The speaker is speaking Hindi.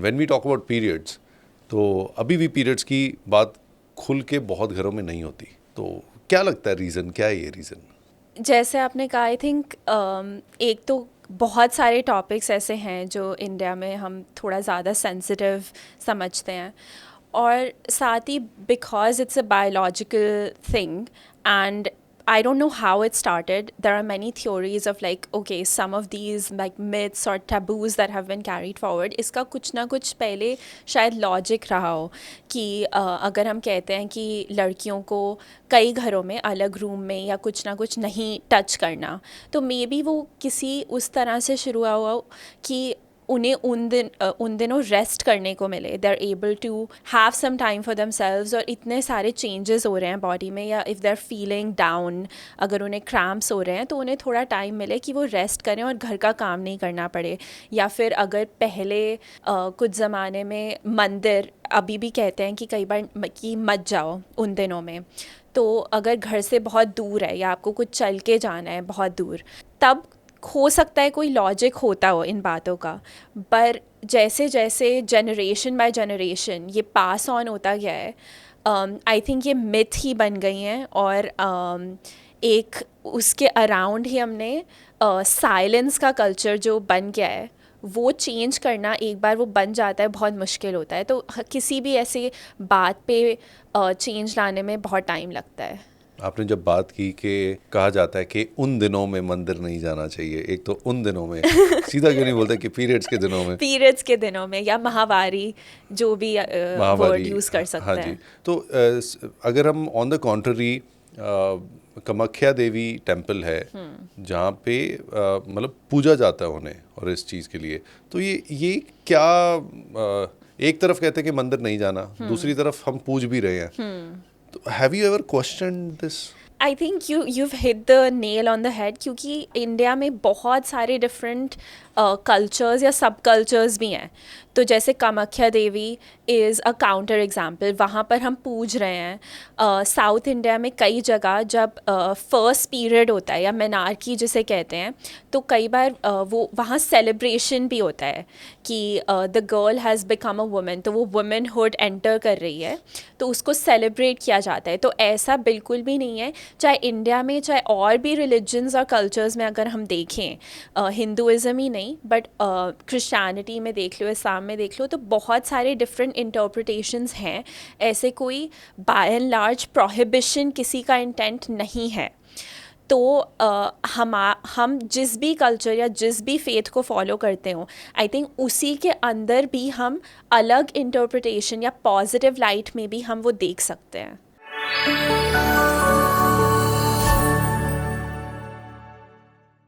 When we talk about periods, तो अभी भी पीरियड्स की बात खुल के बहुत घरों में नहीं होती, तो क्या लगता है रीज़न, क्या है ये रीज़न? जैसे आपने कहा, आई थिंक एक तो बहुत सारे टॉपिक्स ऐसे हैं जो इंडिया में हम थोड़ा ज़्यादा सेंसिटिव समझते हैं, और साथ ही because it's a biological thing and I don't know how it started. There are many theories of like, okay, some of these like myths or taboos that have been carried forward. इसका कुछ ना कुछ पहले शायद लॉजिक रहा हो कि अगर हम कहते हैं कि लड़कियों को कई घरों में अलग रूम में या कुछ ना कुछ नहीं टच करना, तो मे बी वो किसी उस तरह से शुरू हुआ हो कि उन्हें उन दिनों रेस्ट करने को मिले, they are able to have some time for themselves. और इतने सारे चेंजेस हो रहे हैं बॉडी में, या if they are feeling down, अगर उन्हें क्रैम्प्स हो रहे हैं तो उन्हें थोड़ा टाइम मिले कि वो रेस्ट करें और घर का काम नहीं करना पड़े। या फिर अगर पहले कुछ ज़माने में मंदिर, अभी भी कहते हैं कि कई बार कि मत जाओ उन दिनों में, तो अगर घर से बहुत दूर है या आपको कुछ चल के जाना है बहुत दूर, तब हो सकता है कोई लॉजिक होता हो इन बातों का। पर जैसे जैसे जनरेशन बाय जनरेशन ये पास ऑन होता गया है, आई थिंक ये मिथ ही बन गई हैं, और एक उसके अराउंड ही हमने साइलेंस का कल्चर जो बन गया है, वो चेंज करना एक बार वो बन जाता है बहुत मुश्किल होता है। तो किसी भी ऐसे बात पे चेंज लाने में बहुत टाइम लगता है। आपने जब बात की कि कहा जाता है कि उन दिनों में मंदिर नहीं जाना चाहिए, एक तो उन दिनों में सीधा क्यों नहीं बोलते कि पीरियड्स के दिनों में? पीरियड्स के दिनों में या महावारी, जो भी वर्ड महावारी, यूज़ कर हाँ सकते जी। हैं। तो अगर हम on the contrary, Kamakhya Devi temple है जहाँ पे मतलब पूजा जाता है उन्हें और इस चीज़ के लिए, तो ये क्या, एक तरफ कहते हैं कि मंदिर नहीं जाना, दूसरी तरफ हम पूज भी रहे हैं, तो have you ever questioned this? I think you've hit the nail on the head, क्योंकि इंडिया में बहुत सारे डिफरेंट कल्चर्स या सब कल्चर्स भी हैं। तो जैसे कामाख्या देवी इज़ अ काउंटर एग्जाम्पल, वहाँ पर हम पूज रहे हैं। साउथ इंडिया में कई जगह जब फर्स्ट पीरियड होता है या मेनार्की जिसे कहते हैं, तो कई बार वो वहाँ सेलिब्रेशन भी होता है कि the girl has become a women, तो वो वुमेनहुड एंटर कर रही है, तो उसको सेलिब्रेट किया जाता है। तो ऐसा बिल्कुल भी नहीं है, चाहे इंडिया में चाहे और भी रिलीजन्स और कल्चर्स में अगर हम देखें, हिंदुज़म ही नहीं बट क्रिश्चियनिटी में देख लो, इस्लाम में देख लो, तो बहुत सारे डिफरेंट इंटरप्रिटेशंस हैं। ऐसे कोई बाय एंड लार्ज प्रोहिबिशन किसी का इंटेंट नहीं है। तो हम जिस भी कल्चर या जिस भी फेथ को फॉलो करते हो, आई थिंक उसी के अंदर भी हम अलग इंटरप्रिटेशन या पॉजिटिव लाइट में भी हम वो देख सकते हैं।